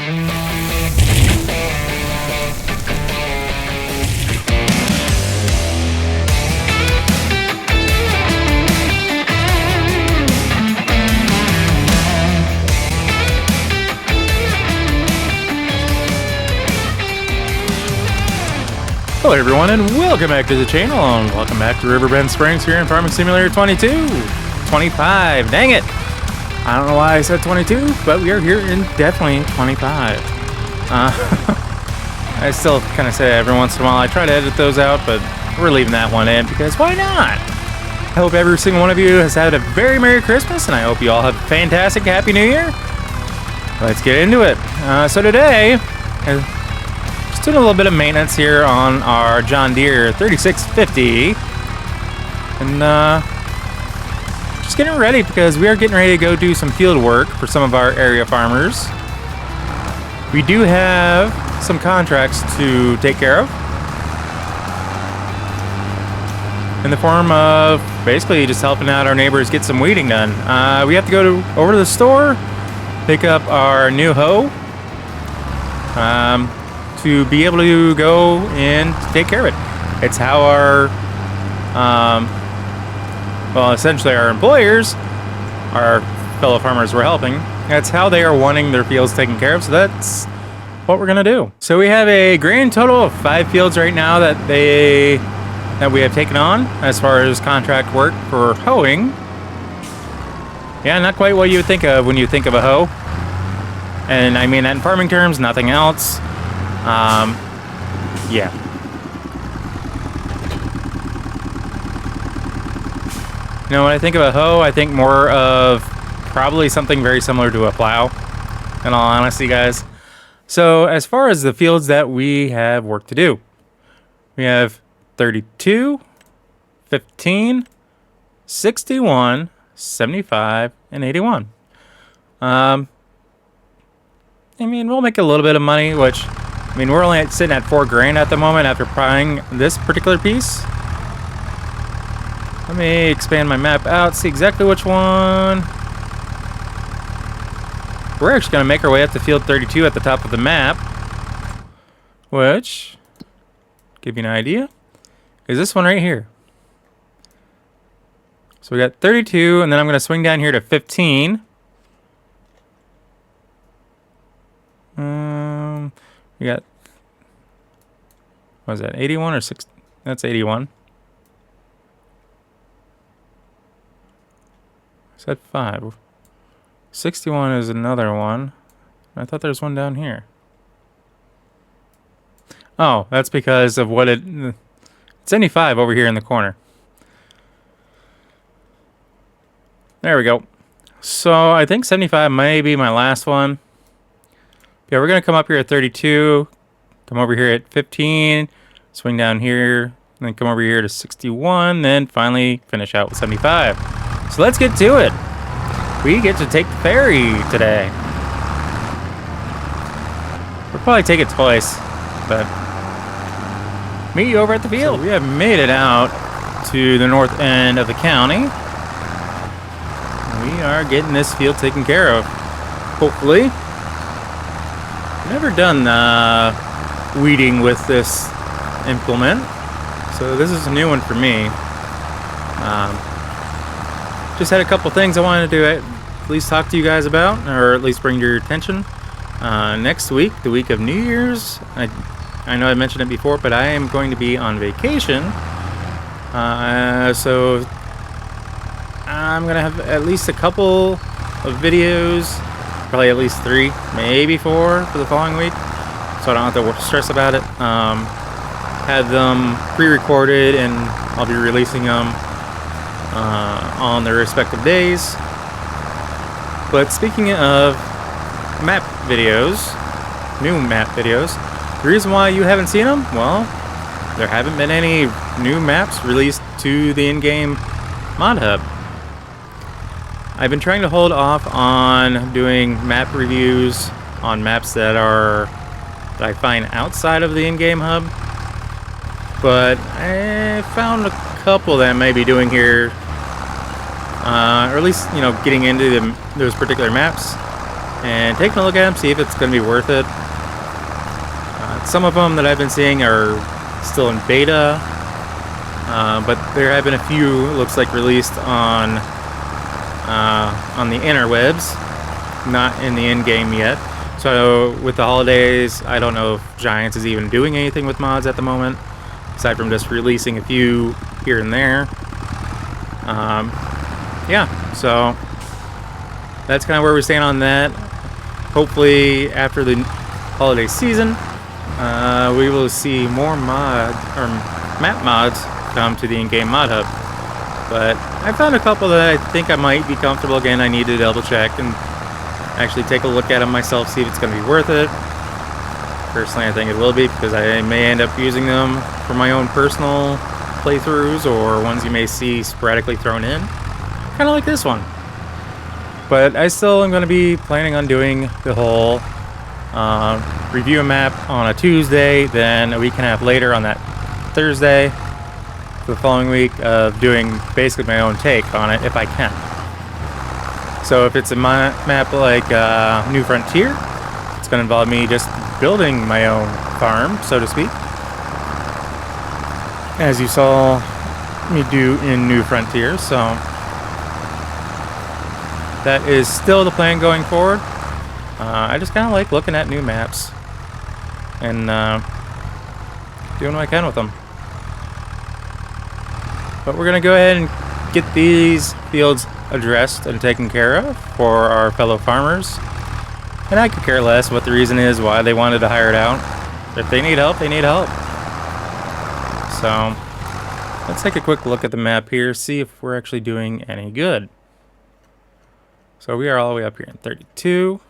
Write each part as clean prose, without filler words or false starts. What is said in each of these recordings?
Hello everyone and welcome back to the channel and welcome back to Riverbend Springs here in Farming Simulator 22. 25, dang it! I don't know why I said 22, but we are here in definitely 25. I still kind of say every once in a while I try to edit those out, but we're leaving that one in because why not? I hope every single one of you has had a very Merry Christmas and I hope you all have a fantastic Happy New Year. Let's get into it. So today, doing a little bit of maintenance here on our John Deere 3650 and just getting ready because we are getting ready to go do some field work for some of our area farmers. We do have some contracts to take care of in the form of basically just helping out our neighbors get some weeding done. We have to go over to the store, pick up our new hoe, to be able to go and take care of it. It's how our, well, essentially our employers, our fellow farmers we're helping, that's how they are wanting their fields taken care of, so that's what we're gonna do. So we have a grand total of 5 fields right now that we have taken on as far as contract work for hoeing. Yeah, not quite what you would think of when you think of a hoe. And I mean that in farming terms, nothing else. Yeah. You know, when I think of a hoe, I think more of probably something very similar to a plow, in all honesty, guys. So, as far as the fields that we have work to do, we have 32, 15, 61, 75, and 81. I mean, we'll make a little bit of money, which... I mean, we're only sitting at $4 grand at the moment after buying this particular piece. Let me expand my map out, see exactly which one. We're actually going to make our way up to field 32 at the top of the map, which, give you an idea, is this one right here. So we got 32, and then I'm going to swing down here to 15. We got, what was that, 81 or 6? That's 81. I said 5. 61 is another one. I thought there was one down here. Oh, that's because of what it's 75 over here in the corner. There we go. So I think 75 may be my last one. Yeah, we're going to come up here at 32, come over here at 15, swing down here, and then come over here to 61, then finally finish out with 75. So let's get to it. We get to take the ferry today. We'll probably take it twice, but meet you over at the field. So we have made it out to the north end of the county. We are getting this field taken care of, hopefully. Never done weeding with this implement, so this is a new one for me. Just had a couple things I wanted to at least talk to you guys about, or at least bring to your attention. Next week, the week of New Year's, I know I mentioned it before, but I am going to be on vacation. So I'm going to have at least a couple of videos, probably at least 3, maybe 4 for the following week, so I don't have to stress about it. Have them pre-recorded and I'll be releasing them on their respective days. But speaking of map videos, new map videos, the reason why you haven't seen them, well, there haven't been any new maps released to the in-game mod hub. I've been trying to hold off on doing map reviews on maps that I find outside of the in-game hub, but I found a couple that I may be doing here, or at least, you know, getting into those particular maps. and taking a look at them, see if it's going to be worth it. Some of them that I've been seeing are still in beta, but there have been a few, looks like, released on the interwebs, not in the in-game yet. So with the holidays, I don't know if Giants is even doing anything with mods at the moment, aside from just releasing a few here and there. Yeah, so that's kind of where we stand on that. Hopefully, after the holiday season, we will see more map mods come to the in-game mod hub. But I found a couple that I think I might be comfortable. Again, I need to double check and actually take a look at them myself, see if it's going to be worth it. Personally, I think it will be, because I may end up using them for my own personal playthroughs or ones you may see sporadically thrown in, kind of like this one. But I still am going to be planning on doing the whole review a map on a Tuesday, then a week and a half later on that Thursday for the following week, of doing basically my own take on it if I can. So if it's a map like New Frontier, it's going to involve me just building my own farm, so to speak, as you saw me do in New Frontier. So that is still the plan going forward. I just kind of like looking at new maps and doing what I can with them. But we're going to go ahead and get these fields addressed and taken care of for our fellow farmers. And I could care less what the reason is why they wanted to hire it out. If they need help, they need help. So let's take a quick look at the map here, see if we're actually doing any good. So we are all the way up here in 32.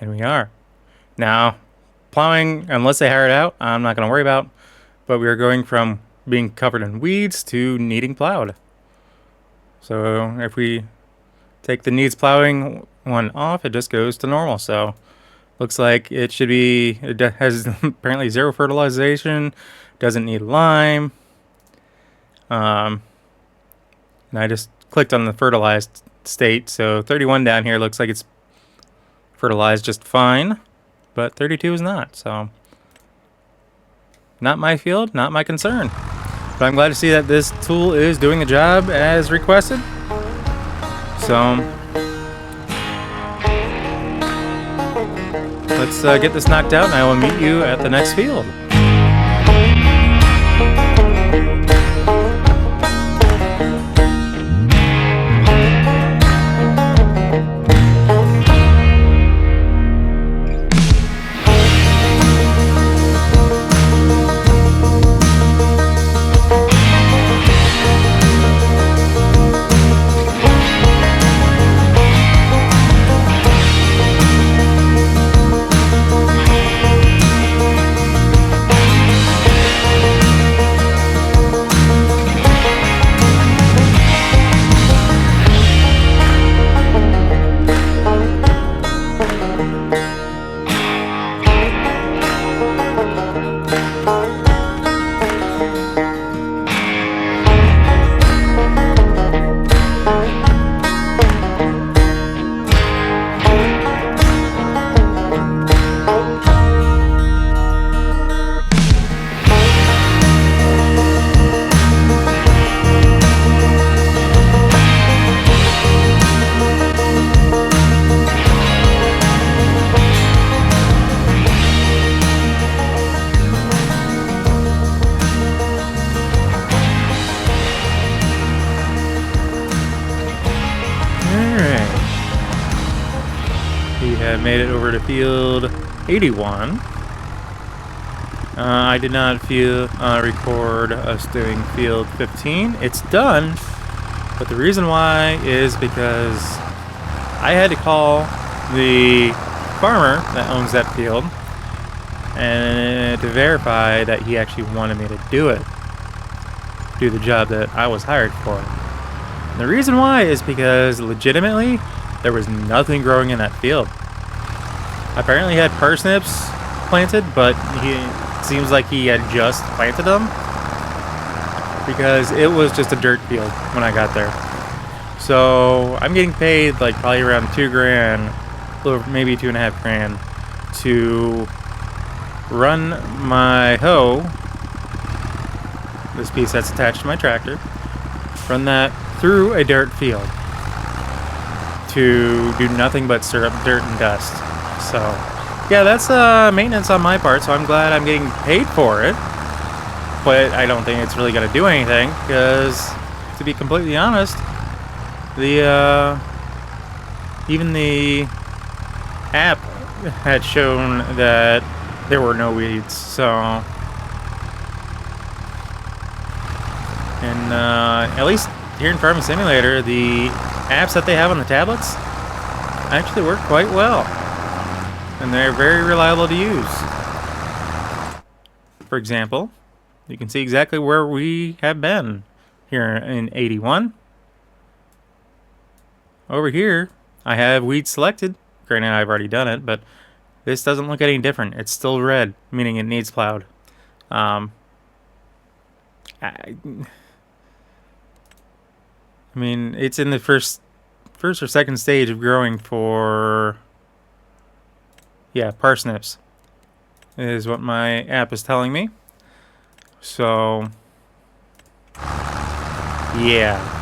And we are. Now, plowing, unless they hire it out, I'm not going to worry about. But we are going from being covered in weeds to needing plowed. So if we take the needs plowing one off, it just goes to normal. So looks like it should be, it has apparently 0 fertilization, doesn't need lime. And I just clicked on the fertilized state. So 31 down here looks like it's fertilized just fine, but 32 is not. So not my field, not my concern. But I'm glad to see that this tool is doing the job as requested. So let's get this knocked out, and I will meet you at the next field. Made it over to field 81. I did not record us doing field 15. It's done, but the reason why is because I had to call the farmer that owns that field and to verify that he actually wanted me to do the job that I was hired for. And the reason why is because legitimately there was nothing growing in that field. Apparently he had parsnips planted, but it seems like he had just planted them because it was just a dirt field when I got there. So I'm getting paid like probably around $2,000, or maybe $2.5 grand, to run my hoe, this piece that's attached to my tractor, run that through a dirt field to do nothing but stir up dirt and dust. So yeah, that's maintenance on my part, so I'm glad I'm getting paid for it, but I don't think it's really going to do anything, because to be completely honest, the even the app had shown that there were no weeds. So, and at least here in Farming Simulator, the apps that they have on the tablets actually work quite well, and they're very reliable to use. For example, you can see exactly where we have been here in 81. Over here, I have weed selected. Granted, I've already done it, but this doesn't look any different. It's still red, meaning it needs plowed. I mean, it's in the first or second stage of growing for, yeah, parsnips, is what my app is telling me. So, yeah.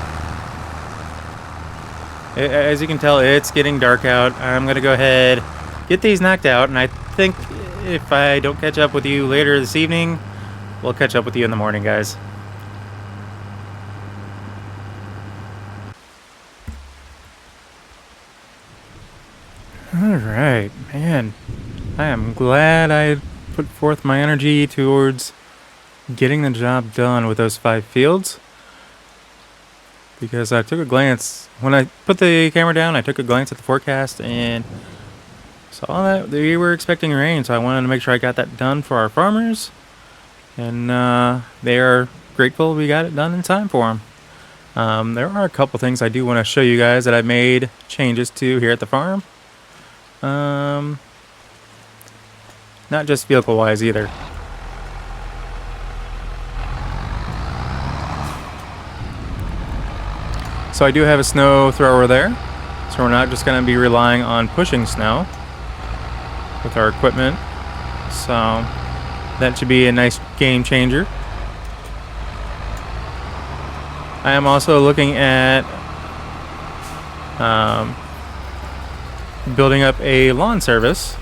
As you can tell, it's getting dark out. I'm going to go ahead, get these knocked out, and I think if I don't catch up with you later this evening, we'll catch up with you in the morning, guys. Alright, man. I am glad I put forth my energy towards getting the job done with those 5 fields. Because I took a glance, when I put the camera down, I took a glance at the forecast and saw that we were expecting rain, so I wanted to make sure I got that done for our farmers. And they are grateful we got it done in time for them. There are a couple things I do want to show you guys that I made changes to here at the farm. Not just vehicle-wise either. So I do have a snow thrower there, so we're not just going to be relying on pushing snow with our equipment. So that should be a nice game changer. I am also looking at building up a lawn service.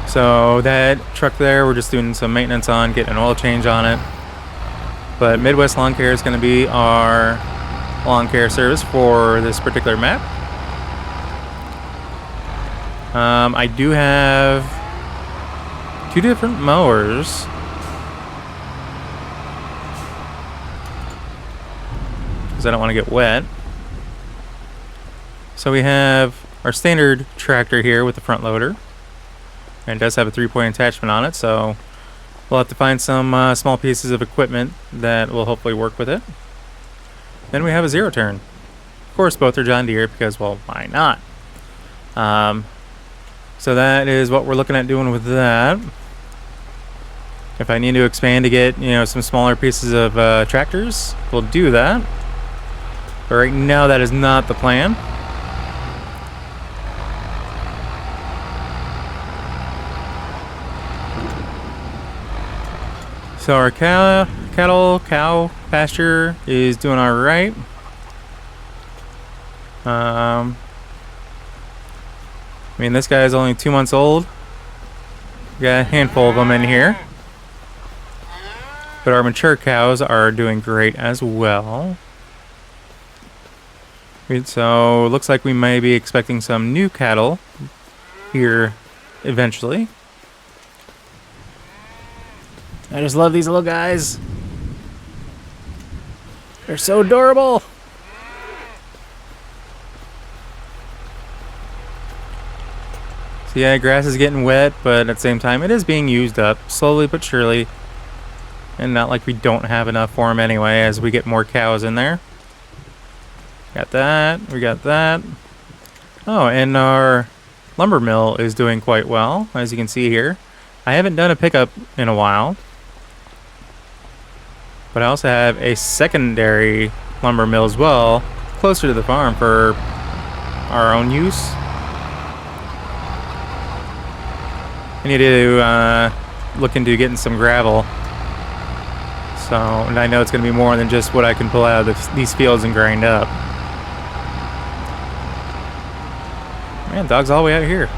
So that truck there, we're just doing some maintenance on, getting an oil change on it. But Midwest Lawn Care is going to be our lawn care service for this particular map. I do have 2 different mowers. Because I don't want to get wet. So we have our standard tractor here with the front loader. And it does have a 3-point attachment on it, so we'll have to find some small pieces of equipment that will hopefully work with it. Then we have a 0-turn. Of course, both are John Deere because, well, why not? So that is what we're looking at doing with that. If I need to expand to get, some smaller pieces of tractors, we'll do that. But right now, that is not the plan. So our cow pasture is doing all right. I mean, this guy is only 2 months old. Got a handful of them in here. But our mature cows are doing great as well. So, looks like we may be expecting some new cattle here eventually. I just love these little guys. They're so adorable. So yeah, grass is getting wet, but at the same time it is being used up slowly but surely. And not like we don't have enough for them anyway as we get more cows in there. Got that, we got that. Oh, and our lumber mill is doing quite well, as you can see here. I haven't done a pickup in a while. But I also have a secondary lumber mill as well, closer to the farm for our own use. I need to look into getting some gravel. So, and I know it's going to be more than just what I can pull out of these fields and grind up. Man, dog's all the way out here.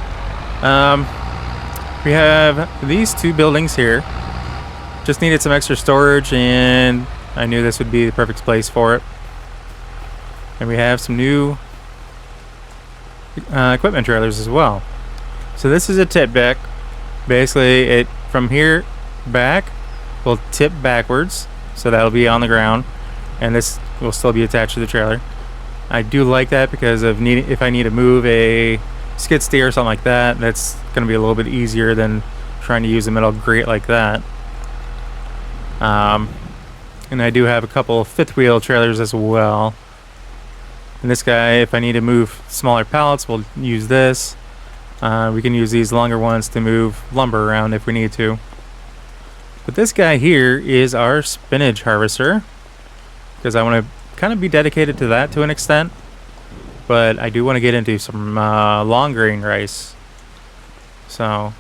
We have these two buildings here. Just needed some extra storage, and I knew this would be the perfect place for it. And we have some new equipment trailers as well. So this is a tip back. Basically, it from here back will tip backwards, so that'll be on the ground, and this will still be attached to the trailer. I do like that because of if I need to move a skid steer or something like that, that's going to be a little bit easier than trying to use a metal grate like that. And I do have a couple fifth wheel trailers as well. And this guy, if I need to move smaller pallets, we'll use this. We can use these longer ones to move lumber around if we need to. But this guy here is our spinach harvester, because I want to kind of be dedicated to that to an extent. But I do want to get into some long grain rice. So,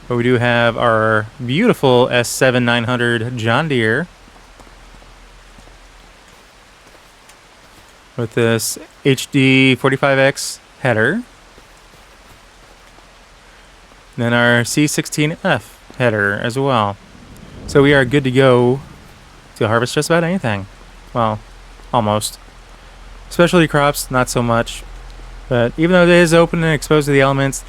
but we do have our beautiful S7900 John Deere with this HD 45X header. And then our C16F header as well. So we are good to go to harvest just about anything. Well, almost. Specialty crops, not so much. But even though it is open and exposed to the elements,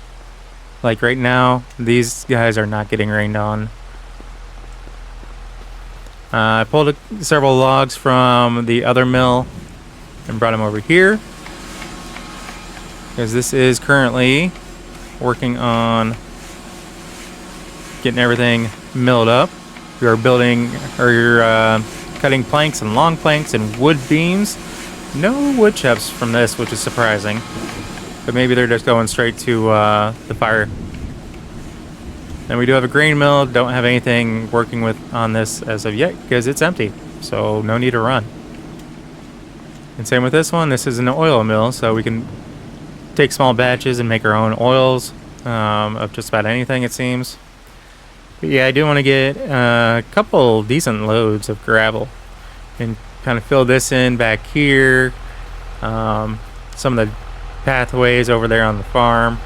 like right now, these guys are not getting rained on. I pulled several logs from the other mill and brought them over here, because this is currently working on getting everything milled up. We are building, or cutting planks and long planks and wood beams. No wood chips from this, which is surprising. But maybe they're just going straight to the fire. And we do have a grain mill. Don't have anything working with on this as of yet because it's empty. So no need to run. And same with this one. This is an oil mill, so we can take small batches and make our own oils of just about anything, it seems. But yeah, I do want to get a couple decent loads of gravel and kind of fill this in back here. Some of the pathways over there on the farm.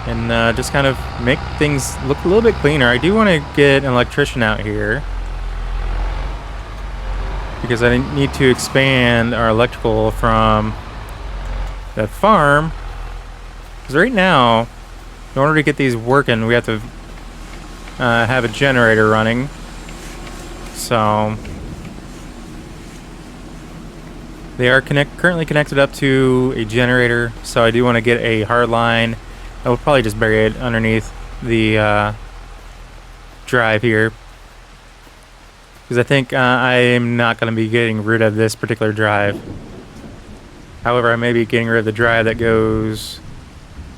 And just kind of make things look a little bit cleaner. I do want to get an electrician out here, because I need to expand our electrical from the farm. Because right now, in order to get these working, we have to have a generator running. So they are currently connected up to a generator. So I do want to get a hard line. I will probably just bury it underneath the drive here, because I think I am not going to be getting rid of this particular drive. However, I may be getting rid of the drive that goes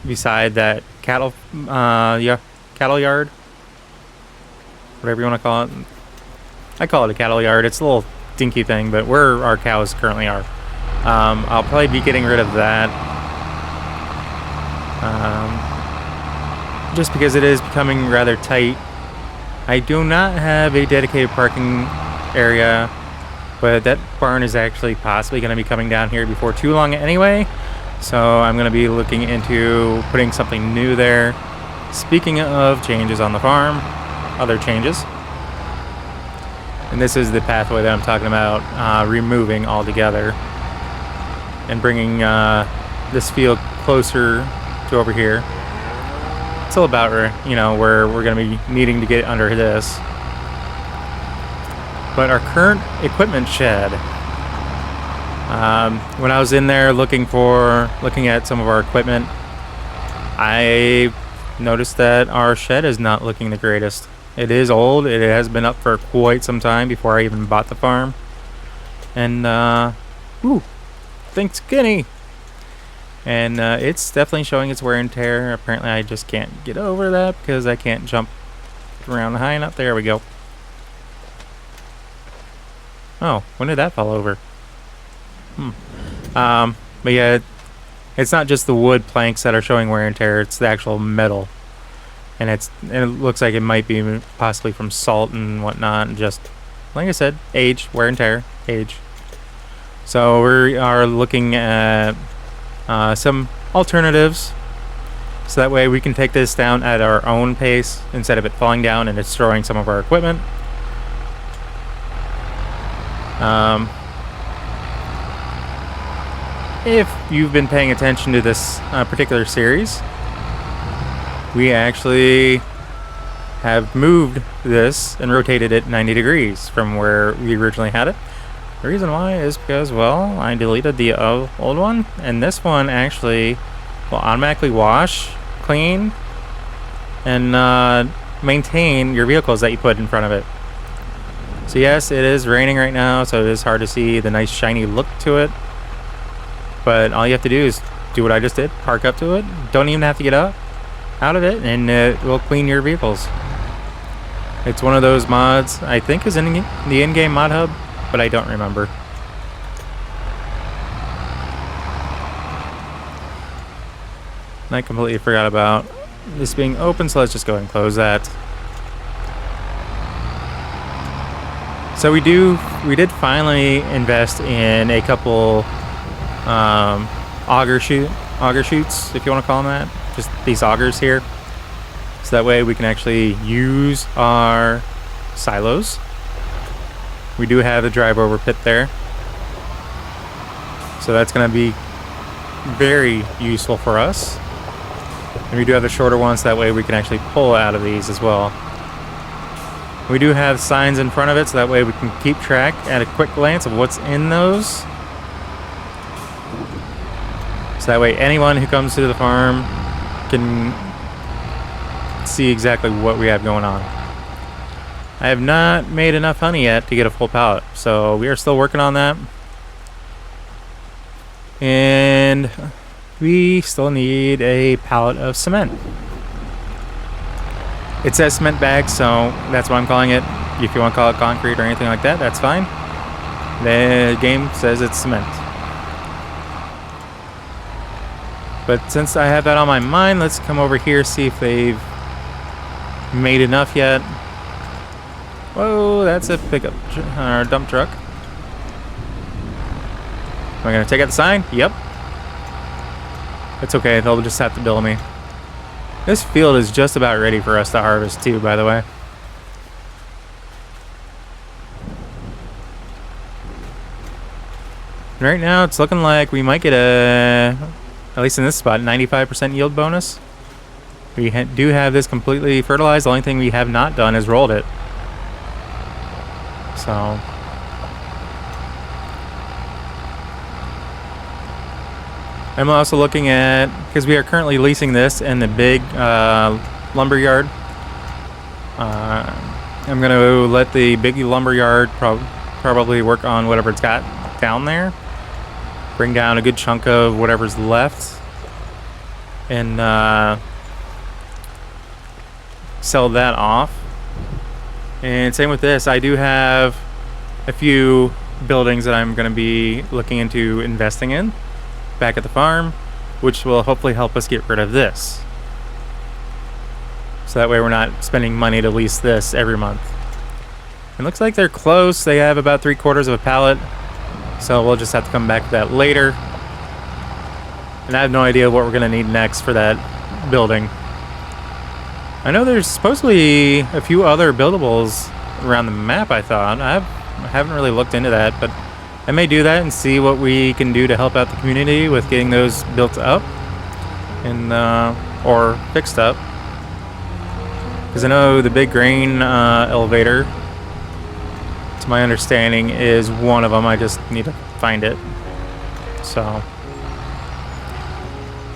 beside that cattle yard, whatever you want to call it. I call it a cattle yard. It's a little dinky thing, but where our cows currently are. I'll probably be getting rid of that. Just because it is becoming rather tight. I do not have a dedicated parking area, but that barn is actually possibly going to be coming down here before too long anyway. So I'm going to be looking into putting something new there. Speaking of changes on the farm, other changes. And this is the pathway that I'm talking about, removing altogether and bringing this field closer to over here. It's all about where we're going to be needing to get under this. But our current equipment shed, when I was in there looking at some of our equipment, I noticed that our shed is not looking the greatest. It is old. It has been up for quite some time before I even bought the farm. And think skinny. And it's definitely showing its wear and tear. Apparently I just can't get over that because I can't jump around high enough. There we go. Oh, when did that fall over? But yeah, it's not just the wood planks that are showing wear and tear, it's the actual metal. And it looks like it might be possibly from salt and whatnot, and just, like I said, age, wear and tear, age. So we are looking at some alternatives, so that way we can take this down at our own pace instead of it falling down and destroying some of our equipment. If you've been paying attention to this particular series, we actually have moved this and rotated it 90 degrees from where we originally had it. The reason why is because, well, I deleted the old one, and this one actually will automatically wash, clean, and maintain your vehicles that you put in front of it. So yes, it is raining right now, so it is hard to see the nice shiny look to it. But all you have to do is do what I just did, park up to it. Don't even have to get up out of it, and it will clean your vehicles. It's one of those mods I think is in the in-game mod hub, but I don't remember. And I completely forgot about this being open, so let's just go ahead and close that. So we did finally invest in a couple auger chutes, if you want to call them that. Just these augers here. So that way we can actually use our silos. We do have a drive over pit there. So that's going to be very useful for us. And we do have the shorter ones, so that way we can actually pull out of these as well. We do have signs in front of it, so that way we can keep track at a quick glance of what's in those. So that way anyone who comes to the farm can see exactly what we have going on. I have not made enough honey yet to get a full pallet, so we are still working on that. And we still need a pallet of cement. It says cement bag, so that's what I'm calling it. If you want to call it concrete or anything like that, that's fine. The game says it's cement. But since I have that on my mind, let's come over here, see if they've made enough yet. Whoa, that's a pickup or dump truck. Am I gonna take out the sign? Yep. It's okay, they'll just have to bill me. This field is just about ready for us to harvest too, by the way. Right now, it's looking like we might get at least in this spot, 95% yield bonus. We do have this completely fertilized. The only thing we have not done is rolled it. So I'm also looking at, because we are currently leasing this in the big lumber yard. I'm going to let the big lumber yard probably work on whatever it's got down there. Bring down a good chunk of whatever's left. And sell that off. And same with this. I do have a few buildings that I'm going to be looking into investing in back at the farm, which will hopefully help us get rid of this. So that way we're not spending money to lease this every month. It looks like they're close. They have about 3/4 of a pallet. So we'll just have to come back to that later. And I have no idea what we're going to need next for that building. I know there's supposedly a few other buildables around the map, I thought. I haven't really looked into that, but I may do that and see what we can do to help out the community with getting those built up and or fixed up. Because I know the big grain elevator, to my understanding, is one of them. I just need to find it. So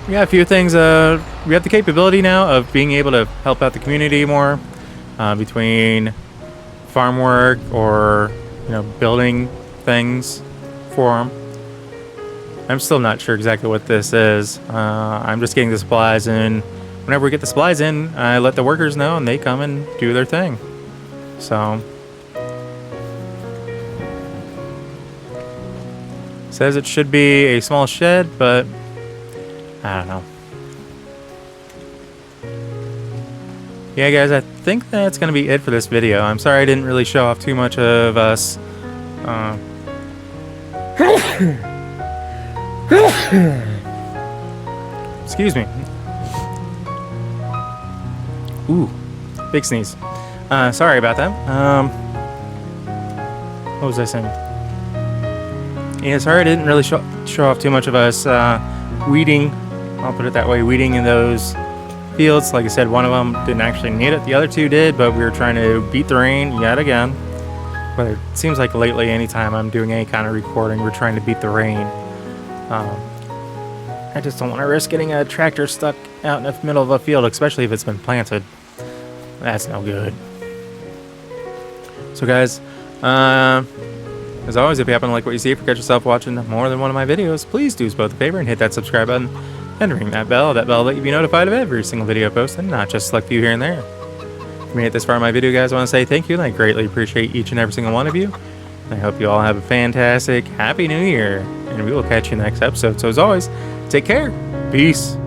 we got a few things. We have the capability now of being able to help out the community more between farm work or building things for them. I'm still not sure exactly what this is. I'm just getting the supplies, and whenever we get the supplies in, I let the workers know, and they come and do their thing. So Says it should be a small shed, but I don't know. Yeah, guys, I think that's going to be it for this video. I'm sorry I didn't really show off too much of us. Excuse me. Ooh, big sneeze. Sorry about that. What was I saying? Yeah, sorry I didn't really show off too much of us weeding. I'll put it that way, weeding in those fields. Like I said, one of them didn't actually need it. The other two did, but we were trying to beat the rain yet again. But it seems like lately, anytime I'm doing any kind of recording, we're trying to beat the rain. I just don't want to risk getting a tractor stuck out in the middle of a field, especially if it's been planted. That's no good. So guys, as always, if you happen to like what you see, if you catch yourself watching more than one of my videos, please do us both a favor and hit that subscribe button and ring that bell. That bell will let you be notified of every single video posted, not just select few here and there. If you made it this far in my video, guys, I want to say thank you, and I greatly appreciate each and every single one of you. And I hope you all have a fantastic, happy new year, and we will catch you next episode. So as always, take care. Peace.